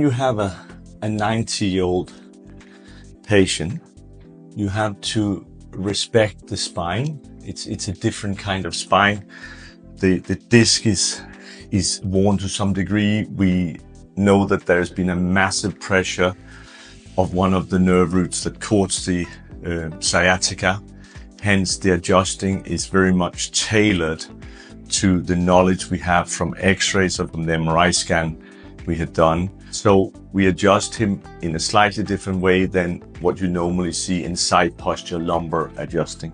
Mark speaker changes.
Speaker 1: You have a 90-year-old patient, you have to respect the spine. It's a different kind of spine. The disc is worn to some degree. We know that there's been a massive pressure of one of the nerve roots that coats the sciatica. Hence, the adjusting is very much tailored to the knowledge we have from x-rays or from the MRI scan we had done. So we adjust him in a slightly different way than what you normally see in side posture lumbar adjusting.